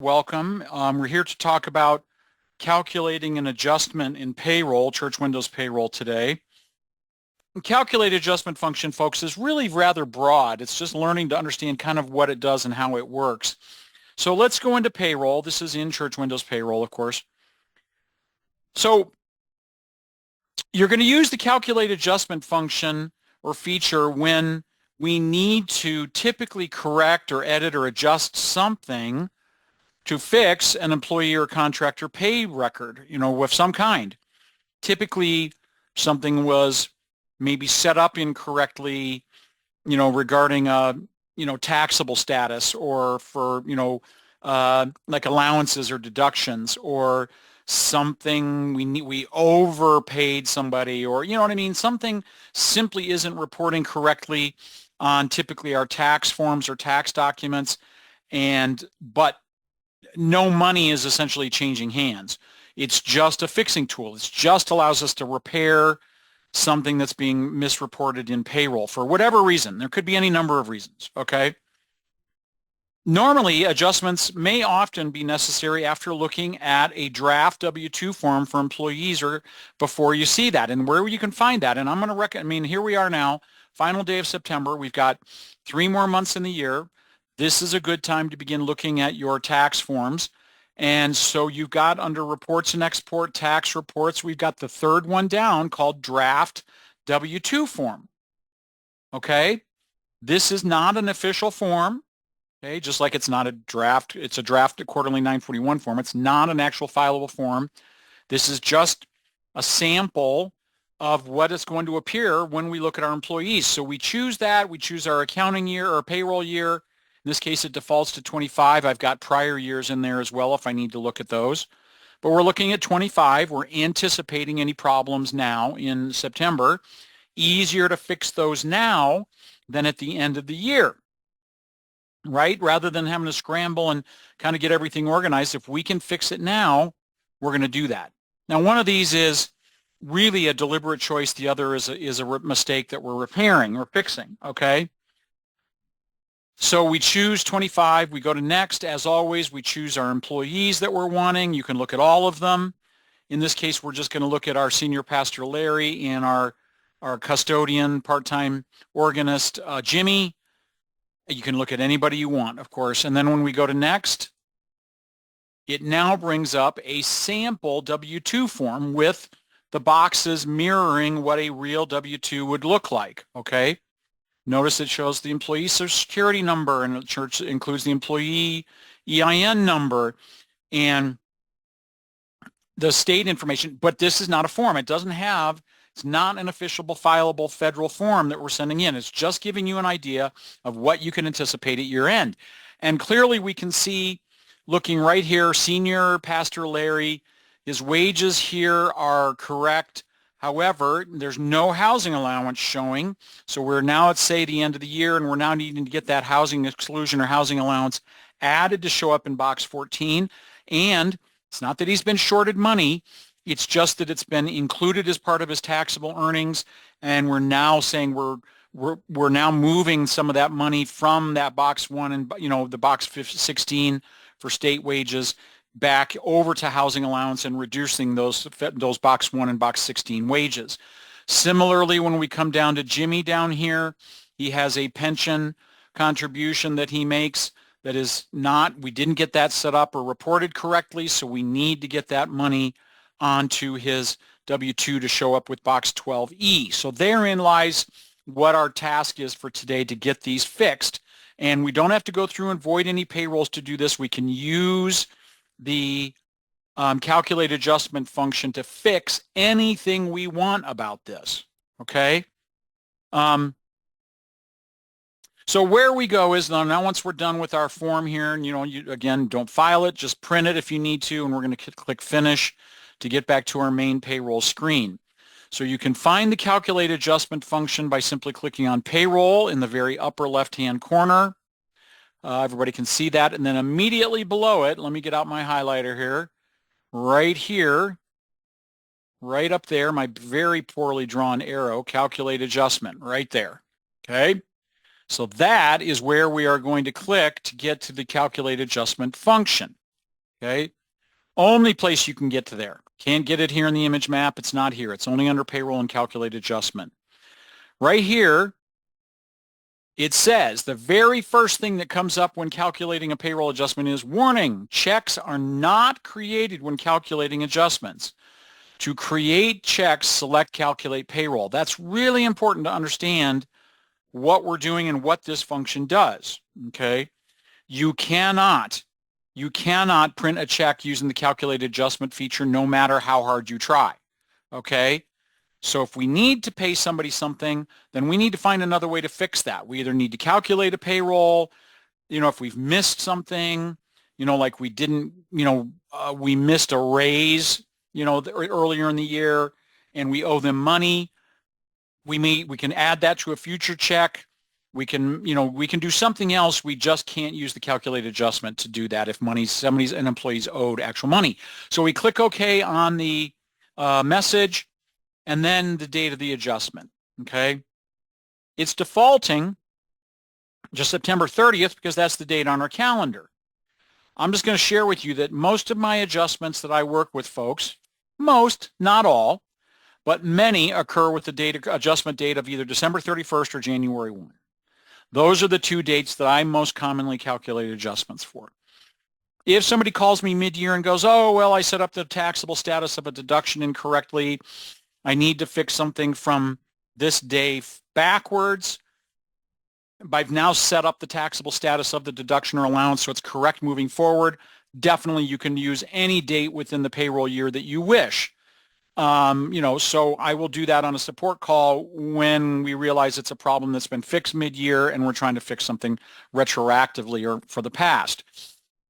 Welcome. We're here to talk about calculating an adjustment in payroll, Church Windows Payroll today. Calculate adjustment function, folks, is really rather broad. It's just learning to understand kind of what it does and how it works. So let's go into payroll. This is in Church Windows Payroll, of course. So you're going to use the calculate adjustment function or feature when we need to typically correct or edit or adjust something to fix an employee or contractor pay record, of some kind. Typically, something was maybe set up incorrectly, regarding taxable status or for, like allowances or deductions, or something we overpaid somebody, or you know what I mean? Something simply isn't reporting correctly on typically our tax forms or tax documents, but no money is essentially changing hands. It's just a fixing tool. It just allows us to repair something that's being misreported in payroll for whatever reason. There could be any number of reasons, okay? Normally, adjustments may often be necessary after looking at a draft W-2 form for employees or before you see that, and where you can find that. And I'm going to recommend, here we are now, final day of September. We've got 3 more months in the year. This is a good time to begin looking at your tax forms. And so you've got under reports and export tax reports, we've got the third one down called draft W-2 form. Okay. This is not an official form. Okay. Just like it's not a draft, it's a draft quarterly 941 form. It's not an actual fileable form. This is just a sample of what is going to appear when we look at our employees. So we choose that. We choose our accounting year or payroll year. In this case, it defaults to 25. I've got prior years in there as well if I need to look at those. But we're looking at 25. We're anticipating any problems now in September. Easier to fix those now than at the end of the year, right? Rather than having to scramble and kind of get everything organized, if we can fix it now, we're going to do that. Now, one of these is really a deliberate choice. The other is a mistake that we're repairing or fixing, okay? So we choose 25, we go to next. As always, we choose our employees that we're wanting. You can look at all of them. In this case, we're just going to look at our senior pastor, Larry, and our custodian, part-time organist, Jimmy. You can look at anybody you want, of course. And then when we go to next, it now brings up a sample W-2 form with the boxes mirroring what a real W-2 would look like, okay? Notice it shows the employee social security number, and it includes the employee EIN number and the state information, but this is not a form. It's not an official fileable federal form that we're sending in. It's just giving you an idea of what you can anticipate at year end. And clearly we can see, looking right here, senior pastor Larry, his wages here are correct. However, there's no housing allowance showing. So we're now at, say, the end of the year, and we're now needing to get that housing exclusion or housing allowance added to show up in box 14. And it's not that he's been shorted money. It's just that it's been included as part of his taxable earnings. And we're now saying we're now moving some of that money from that box 1 and, the box 16 for state wages back over to housing allowance and reducing those box 1 and box 16 wages. Similarly, when we come down to Jimmy down here, he has a pension contribution that he makes that is not, we didn't get that set up or reported correctly, so we need to get that money onto his W-2 to show up with box 12E. So therein lies what our task is for today, to get these fixed. And we don't have to go through and void any payrolls to do this. We can use the calculate adjustment function to fix anything we want about this, okay? So where we go is now once we're done with our form here, and you again, don't file it, just print it if you need to, and we're going to click Finish to get back to our main payroll screen. So you can find the calculate adjustment function by simply clicking on Payroll in the very upper left-hand corner. Everybody can see that. And then immediately below it, let me get out my highlighter here, right up there, my very poorly drawn arrow, calculate adjustment, right there. Okay. So that is where we are going to click to get to the calculate adjustment function. Okay. Only place you can get to there. Can't get it here in the image map. It's not here. It's only under payroll and calculate adjustment. Right here, it says the very first thing that comes up when calculating a payroll adjustment is, warning, checks are not created when calculating adjustments. To create checks, select calculate payroll. That's really important to understand what we're doing and what this function does. Okay. You cannot print a check using the calculate adjustment feature no matter how hard you try. Okay. So if we need to pay somebody something, then we need to find another way to fix that. We either need to calculate a payroll, if we've missed something, like we didn't, we missed a raise, earlier in the year and we owe them money. We can add that to a future check. We can do something else. We just can't use the calculate adjustment to do that if an employee's owed actual money. So we click OK on the message and then the date of the adjustment. Okay. It's defaulting just September 30th because that's the date on our calendar. I'm just going to share with you that most of my adjustments that I work with folks, most, not all, but many occur with the adjustment date of either December 31st or January 1. Those are the two dates that I most commonly calculate adjustments for. If somebody calls me mid-year and goes, oh, well, I set up the taxable status of a deduction incorrectly, I need to fix something from this day backwards, I've now set up the taxable status of the deduction or allowance so it's correct moving forward, definitely you can use any date within the payroll year that you wish. So I will do that on a support call when we realize it's a problem that's been fixed mid-year and we're trying to fix something retroactively or for the past.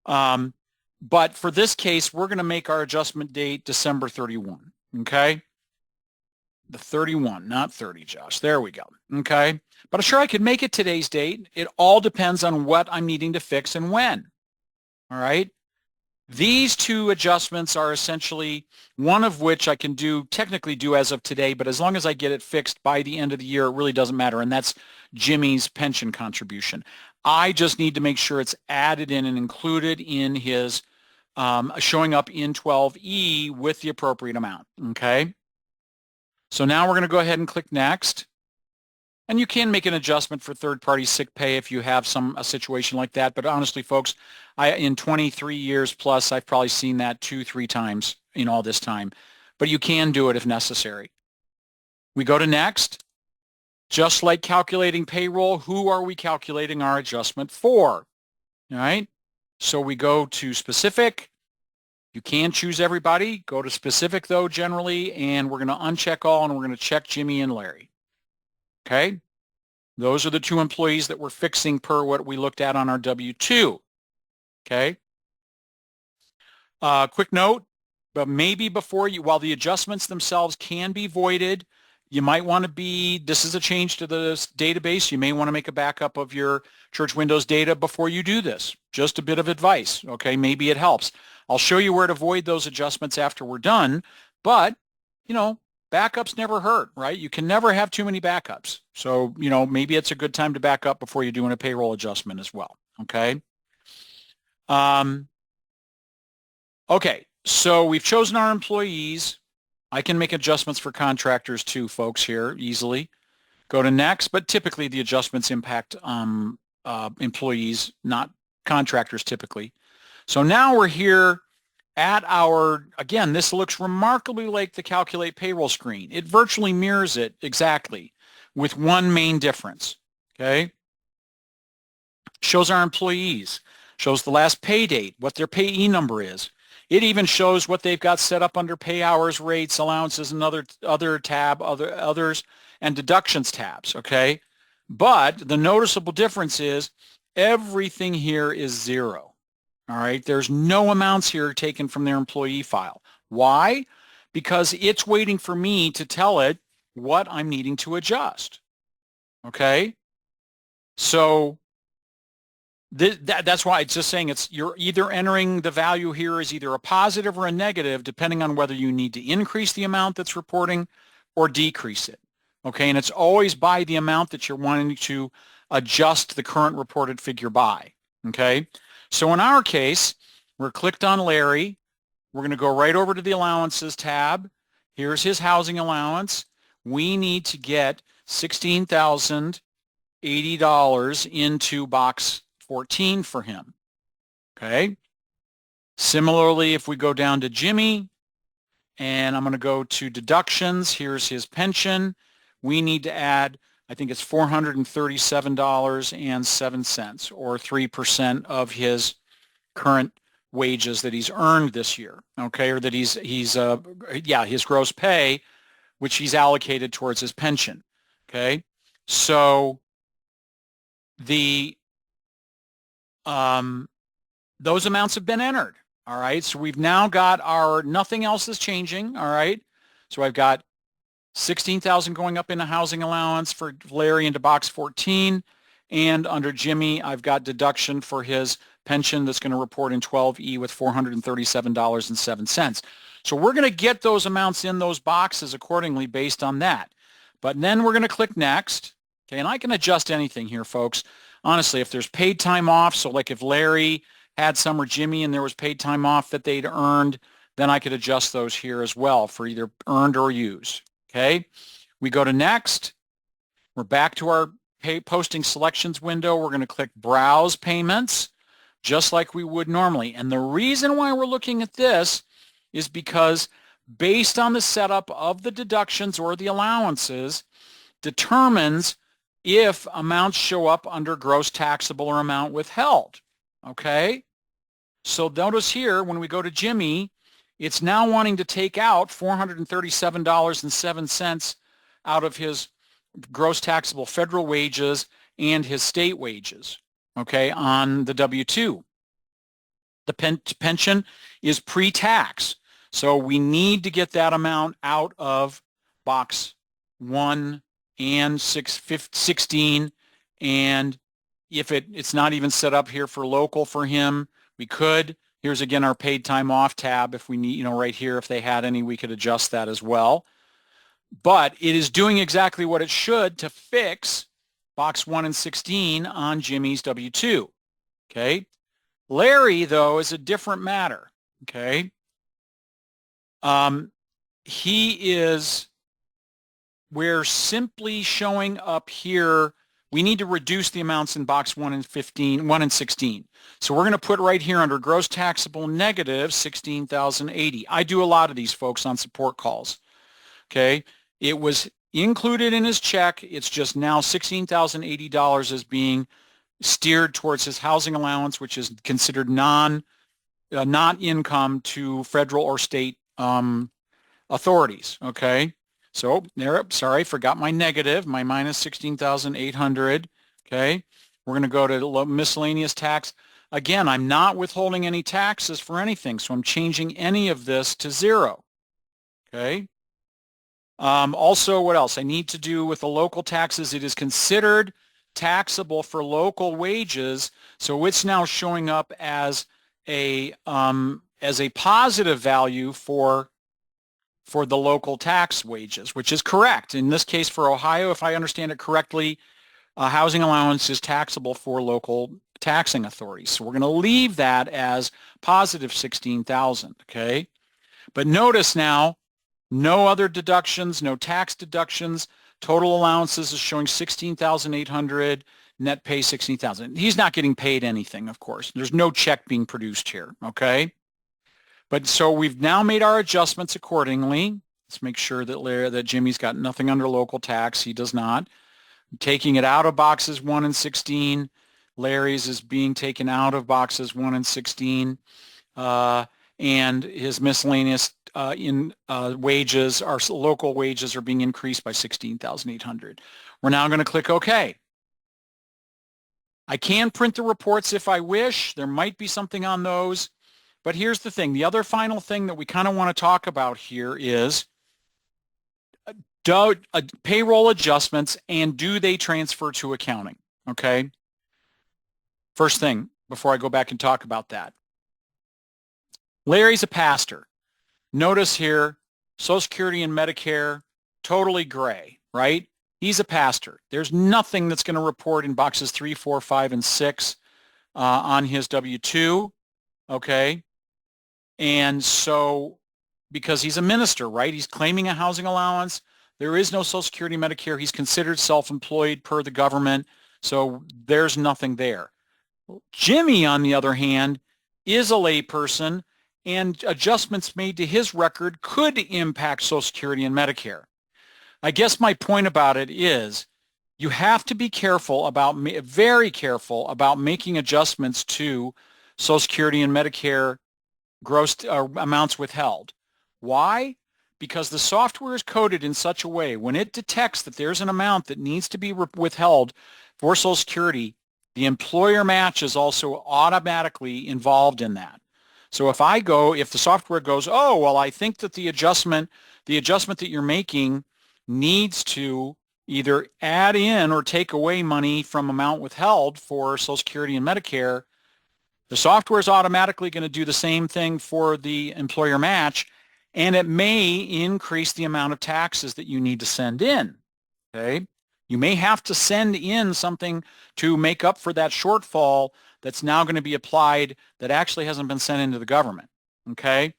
But for this case, we're going to make our adjustment date December 31, okay? The 31, not 30, Josh. There we go, okay? But I'm sure I could make it today's date. It all depends on what I'm needing to fix and when, all right? These two adjustments are essentially one of which I can technically do as of today, but as long as I get it fixed by the end of the year, it really doesn't matter, and that's Jimmy's pension contribution. I just need to make sure it's added in and included in his showing up in 12E with the appropriate amount, okay? So now we're going to go ahead and click Next. And you can make an adjustment for third-party sick pay if you have a situation like that. But honestly, folks, in 23 years plus, I've probably seen that 2-3 times in all this time. But you can do it if necessary. We go to Next. Just like calculating payroll, who are we calculating our adjustment for? All right. So we go to Specific. You can choose everybody. Go to Specific, though, generally. And we're going to uncheck all, and we're going to check Jimmy and Larry. Okay, those are the two employees that we're fixing per what we looked at on our W-2. Okay, quick note, but maybe while the adjustments themselves can be voided, you might want to this is a change to the database. You may want to make a backup of your Church Windows data before you do this. Just a bit of advice, okay? Maybe it helps. I'll show you where to void those adjustments after we're done, but, backups never hurt, right? You can never have too many backups. So, maybe it's a good time to back up before you're doing a payroll adjustment as well, okay? Okay, so we've chosen our employees. I can make adjustments for contractors too, folks, here easily. Go to Next, but typically the adjustments impact employees, not contractors typically. So now we're here at again, this looks remarkably like the Calculate Payroll screen. It virtually mirrors it exactly with one main difference, okay? Shows our employees, shows the last pay date, what their payee number is. It even shows what they've got set up under pay hours, rates, allowances, and other tab, others, and deductions tabs, okay? But the noticeable difference is everything here is 0. All right, there's no amounts here taken from their employee file. Why? Because it's waiting for me to tell it what I'm needing to adjust. Okay, so that's why it's just saying you're either entering the value here as either a positive or a negative, depending on whether you need to increase the amount that's reporting or decrease it. Okay, and it's always by the amount that you're wanting to adjust the current reported figure by. Okay. So in our case, We're clicked on Larry. We're going to go right over to the allowances tab. Here's his housing allowance. We need to get $16,080 into box 14 for him. Okay. Similarly, if we go down to Jimmy, and I'm going to go to deductions, here's his pension. We need to add, I think it's $437.07, or 3% of his current wages that he's earned this year, okay, or that he's his gross pay, which he's allocated towards his pension, okay. So the those amounts have been entered. All right, so we've now got our, nothing else is changing. All right, so I've got 16,000 going up in a housing allowance for Larry into box 14, and under Jimmy, I've got deduction for his pension that's going to report in 12E with $437.07. So we're going to get those amounts in those boxes accordingly based on that. But then we're going to click next. Okay, and I can adjust anything here, folks. Honestly, if there's paid time off, so like if Larry had some or Jimmy and there was paid time off that they'd earned, then I could adjust those here as well for either earned or used. Okay, we go to next. We're back to our posting selections window. We're going to click Browse Payments, just like we would normally. And the reason why we're looking at this is because based on the setup of the deductions or the allowances determines if amounts show up under gross taxable or amount withheld. Okay, so notice here when we go to Jimmy, it's now wanting to take out $437.07 out of his gross taxable federal wages and his state wages, okay, on the W-2. The pension is pre-tax, so we need to get that amount out of box 1 and 16, and if it's not even set up here for local for him, we could. Here's again our paid time off tab. If we need, right here, if they had any, we could adjust that as well. But it is doing exactly what it should to fix box 1 and 16 on Jimmy's W-2. Okay. Larry, though, is a different matter. Okay. We're simply showing up here. We need to reduce the amounts in box 1 and 16. So we're going to put right here under gross taxable negative 16,080. I do a lot of these, folks, on support calls. Okay, it was included in his check. It's just now $16,080 is being steered towards his housing allowance, which is considered not income to federal or state authorities. Okay. So there, sorry, forgot my negative, my minus 16,800. Okay, we're going to go to miscellaneous tax. Again, I'm not withholding any taxes for anything, so I'm changing any of this to 0. Okay. Also, what else I need to do with the local taxes? It is considered taxable for local wages, so it's now showing up as a positive value for the local tax wages, which is correct. In this case for Ohio, if I understand it correctly, housing allowance is taxable for local taxing authorities. So we're going to leave that as positive 16,000, okay? But notice now, no other deductions, no tax deductions, total allowances is showing 16,800, net pay 16,000. He's not getting paid anything, of course. There's no check being produced here, okay? But so we've now made our adjustments accordingly. Let's make sure that Jimmy's got nothing under local tax. He does not. Taking it out of boxes 1 and 16. Larry's is being taken out of boxes 1 and 16. And his miscellaneous wages, our local wages, are being increased by 16,800. We're now going to click OK. I can print the reports if I wish. There might be something on those. But here's the thing. The other final thing that we kind of want to talk about here is payroll adjustments, and do they transfer to accounting? Okay. First thing, before I go back and talk about that. Larry's a pastor. Notice here, Social Security and Medicare, totally gray, right? He's a pastor. There's nothing that's going to report in boxes 3, 4, 5, and 6 on his W-2, okay? And so, because he's a minister, right? He's claiming a housing allowance. There is no Social Security, Medicare. He's considered self-employed per the government. So there's nothing there. Jimmy, on the other hand, is a layperson, and adjustments made to his record could impact Social Security and Medicare. I guess my point about it is you have to be careful about, very careful about making adjustments to Social Security and Medicare gross amounts withheld. Why? Because the software is coded in such a way, when it detects that there's an amount that needs to be withheld for Social Security, the employer match is also automatically involved in that. So if the software goes, oh, well, I think that the adjustment that you're making needs to either add in or take away money from amount withheld for Social Security and Medicare, the software is automatically going to do the same thing for the employer match, and it may increase the amount of taxes that you need to send in. Okay? You may have to send in something to make up for that shortfall that's now going to be applied that actually hasn't been sent into the government. Okay?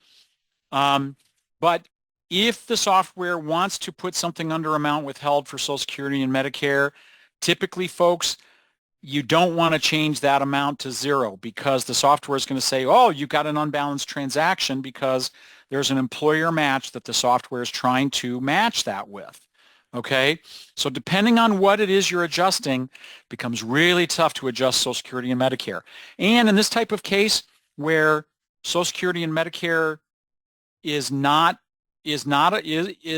But if the software wants to put something under amount withheld for Social Security and Medicare, typically, folks, you don't want to change that amount to zero, because the software is going to say, oh, you got an unbalanced transaction because there's an employer match that the software is trying to match that with. Okay? So depending on what it is you're adjusting, it becomes really tough to adjust Social Security and Medicare. And in this type of case where Social Security and Medicare is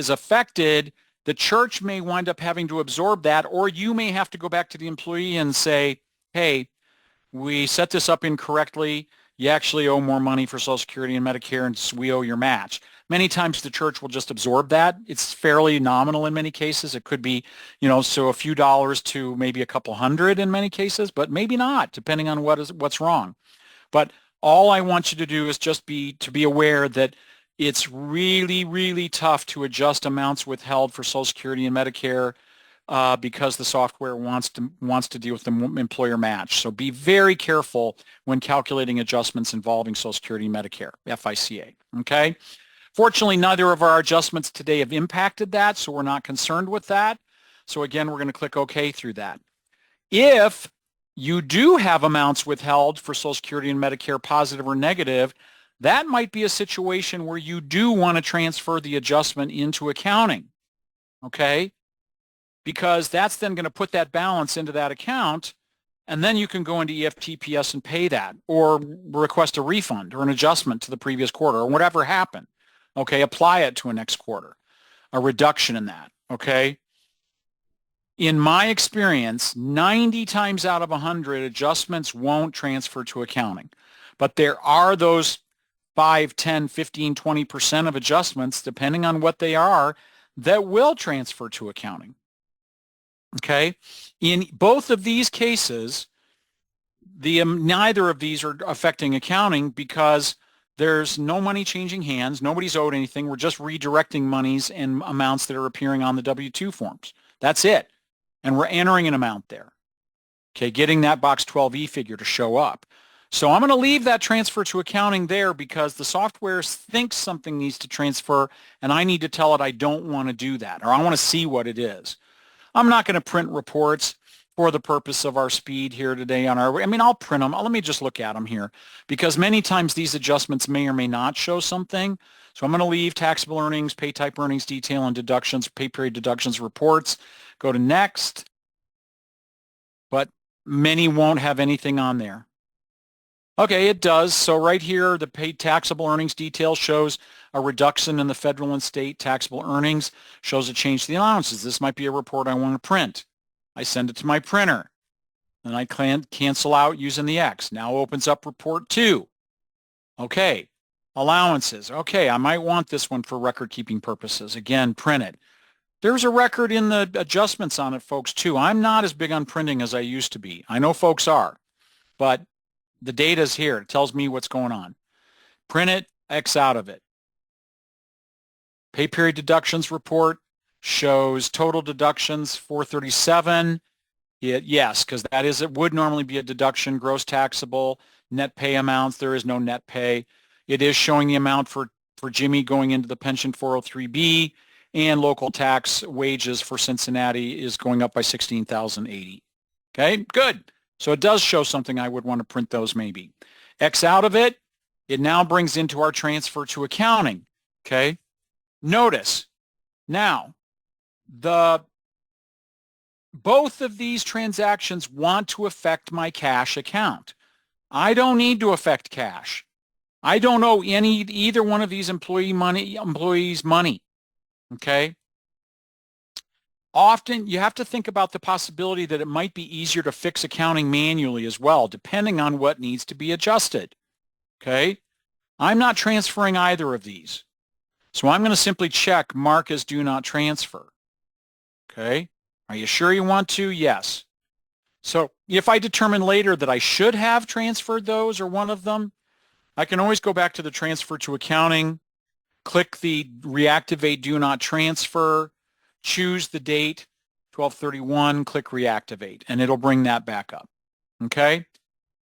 affected, the church may wind up having to absorb that, or you may have to go back to the employee and say, hey, we set this up incorrectly. You actually owe more money for Social Security and Medicare, and we owe your match. Many times the church will just absorb that. It's fairly nominal in many cases. It could be, so a few dollars to maybe a couple hundred in many cases, but maybe not, depending on what's wrong. But all I want you to do is just be aware that it's really, really tough to adjust amounts withheld for Social Security and Medicare because the software wants to deal with the employer match. So be very careful when calculating adjustments involving Social Security and Medicare, FICA. Okay? Fortunately, neither of our adjustments today have impacted that, so we're not concerned with that. So again, we're going to click OK through that. If you do have amounts withheld for Social Security and Medicare, positive or negative, that might be a situation where you do want to transfer the adjustment into accounting, okay? Because that's then going to put that balance into that account, and then you can go into EFTPS and pay that, or request a refund or an adjustment to the previous quarter, or whatever happened, okay? Apply it to a next quarter, a reduction in that, okay? In my experience, 90 times out of 100, adjustments won't transfer to accounting. But there are those 5, 10, 15, 20% of adjustments, depending on what they are, that will transfer to accounting. Okay? In both of these cases, neither of these are affecting accounting because there's no money changing hands. Nobody's owed anything. We're just redirecting monies and amounts that are appearing on the W-2 forms. That's it. And we're entering an amount there. Okay, getting that box 12E figure to show up. So I'm going to leave that transfer to accounting there because the software thinks something needs to transfer, and I need to tell it I don't want to do that, or I want to see what it is. I'm not going to print reports for the purpose of our speed here today on I'll print them. Let me just look at them here, because many times these adjustments may or may not show something. So I'm going to leave taxable earnings, pay type earnings detail, and deductions, pay period deductions reports. Go to next. But many won't have anything on there. Okay, it does. So right here, the paid taxable earnings detail shows a reduction in the federal and state taxable earnings, shows a change to the allowances. This might be a report I want to print. I send it to my printer. Then I cancel out using the X. Now opens up report 2. Okay, allowances. Okay, I might want this one for record keeping purposes. Again, print it. There's a record in the adjustments on it, folks, too. I'm not as big on printing as I used to be. I know folks are, but the data's here. It tells me what's going on. Print it, X out of it. Pay period deductions report shows total deductions 437. Yes, because it would normally be a deduction, gross taxable, net pay amounts. There is no net pay. it is showing the amount for Jimmy going into the pension 403B, and local tax wages for Cincinnati is going up by $16,080. Okay, good. So it does show something. I would want to print those maybe. X out of it, it now brings into our transfer to accounting. Okay, notice now both of these transactions want to affect my cash account. I don't need to affect cash. I don't owe either one of these employees money. Okay. Often you have to think about the possibility that it might be easier to fix accounting manually as well, depending on what needs to be adjusted. Okay. I'm not transferring either of these. So I'm going to simply check mark as do not transfer. Okay. Are you sure you want to? Yes. So if I determine later that I should have transferred those or one of them, I can always go back to the transfer to accounting, click the reactivate do not transfer, choose the date, 12/31, click reactivate, and it'll bring that back up. Okay?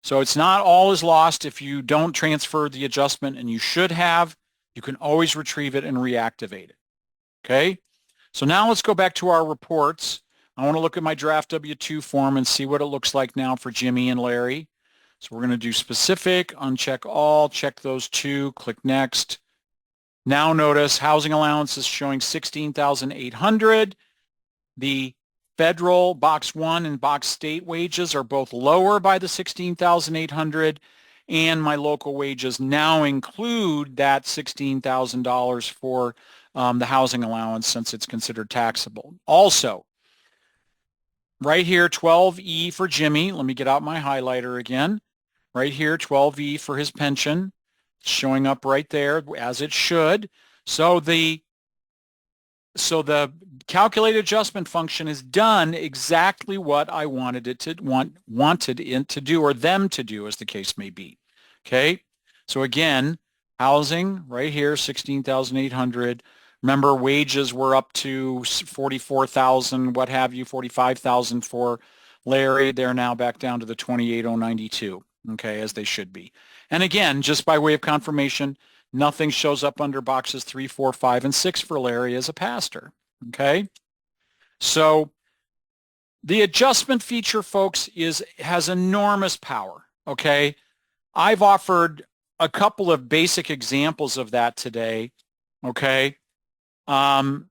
So it's not all is lost if you don't transfer the adjustment, and you should have. You can always retrieve it and reactivate it. Okay? So now let's go back to our reports. I want to look at my draft W-2 form and see what it looks like now for Jimmy and Larry. So we're going to do specific, uncheck all, check those two, click next. Now notice housing allowance is showing $16,800. The federal box 1 and box state wages are both lower by the $16,800, and my local wages now include that $16,000 for the housing allowance since it's considered taxable. Also, right here, 12E for Jimmy. Let me get out my highlighter again. Right here, 12E for his pension, showing up right there as it should. So the calculated adjustment function is done exactly what I wanted it to do, or them to do, as the case may be. Okay. So again, housing right here, 16,800. Remember, wages were up to 44,000, what have you, 45,000 for Larry. They're now back down to the 28,092. Okay, as they should be. And again, just by way of confirmation, nothing shows up under boxes 3, 4, 5, and 6 for Larry as a pastor. Okay, so the adjustment feature, folks, has enormous power. Okay, I've offered a couple of basic examples of that today. Okay, you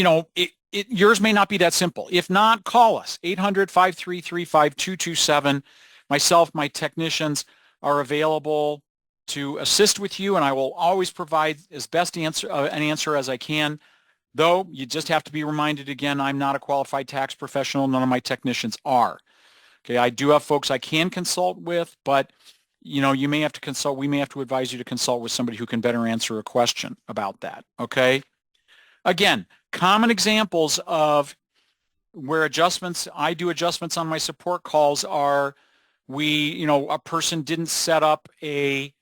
know, yours may not be that simple. If not, call us, 800-533-5227. Myself, my technicians are available to assist with you, and I will always provide as best an answer as I can. Though, you just have to be reminded again, I'm not a qualified tax professional. None of my technicians are. Okay, I do have folks I can consult with, but you know, you may have to consult. We may have to advise you to consult with somebody who can better answer a question about that. Okay. Again, common examples of where I do adjustments on my support calls are a person didn't set up a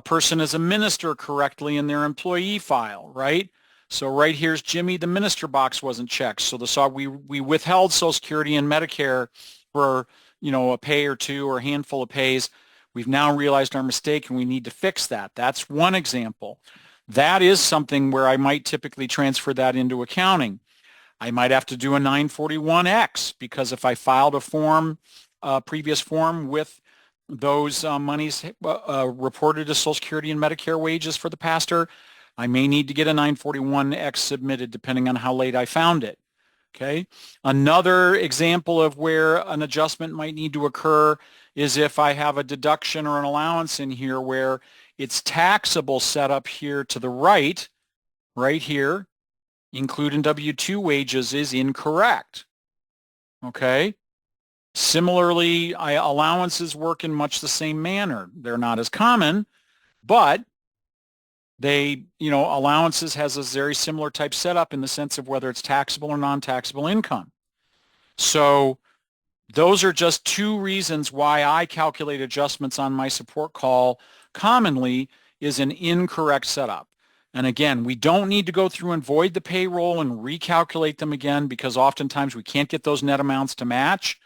person as a minister correctly in their employee file, right? So right here's Jimmy, the minister box wasn't checked. So we withheld Social Security and Medicare for, a pay or two or a handful of pays. We've now realized our mistake and we need to fix that. That's one example. That is something where I might typically transfer that into accounting. I might have to do a 941X because if I filed a previous form with those monies reported as Social Security and Medicare wages for the pastor, I may need to get a 941X submitted depending on how late I found it. Okay. Another example of where an adjustment might need to occur is if I have a deduction or an allowance in here where it's taxable set up here to the right here, include in W-2 wages is incorrect. Okay. Similarly, allowances work in much the same manner. They're not as common, but allowances has a very similar type setup in the sense of whether it's taxable or non-taxable income. So those are just two reasons why I calculate adjustments on my support call commonly is an incorrect setup. And again, we don't need to go through and void the payroll and recalculate them again because oftentimes we can't get those net amounts to match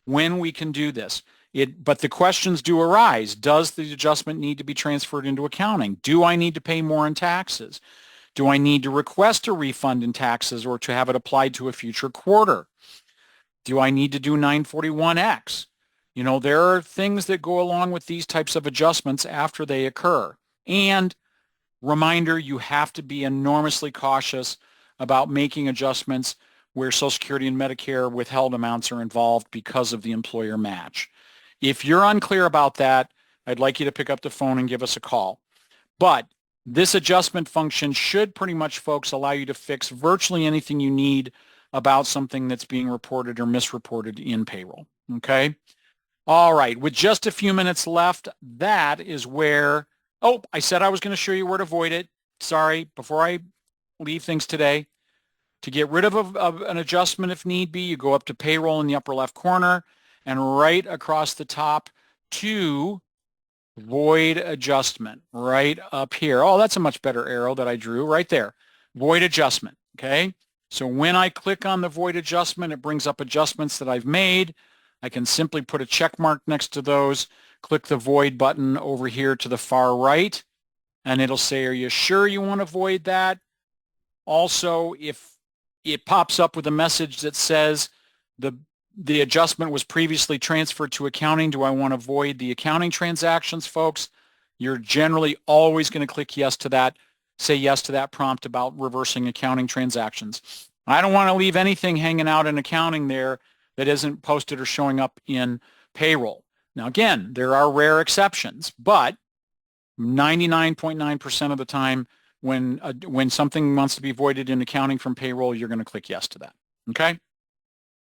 when we can do this. But the questions do arise. Does the adjustment need to be transferred into accounting? Do I need to pay more in taxes? Do I need to request a refund in taxes or to have it applied to a future quarter? Do I need to do 941X? You know, there are things that go along with these types of adjustments after they occur. And reminder, you have to be enormously cautious about making adjustments where Social Security and Medicare withheld amounts are involved because of the employer match. If you're unclear about that, I'd like you to pick up the phone and give us a call. But this adjustment function should pretty much, folks, allow you to fix virtually anything you need about something that's being reported or misreported in payroll. Okay? All right, with just a few minutes left, that is where, oh, I said I was going to show you where to avoid it. Sorry, before I leave things today. To get rid of an adjustment if need be, you go up to payroll in the upper left corner and right across the top to void adjustment right up here. Oh, that's a much better arrow that I drew right there. Void adjustment, okay? So when I click on the void adjustment, it brings up adjustments that I've made. I can simply put a check mark next to those, click the void button over here to the far right, and it'll say, are you sure you want to void that? Also, if it pops up with a message that says the adjustment was previously transferred to accounting, do I want to void the accounting transactions, folks? You're generally always going to click yes to that, say yes to that prompt about reversing accounting transactions. I don't want to leave anything hanging out in accounting there that isn't posted or showing up in payroll. Now, again, there are rare exceptions, but 99.9% of the time, when something wants to be voided in accounting from payroll, you're going to click yes to that. Okay?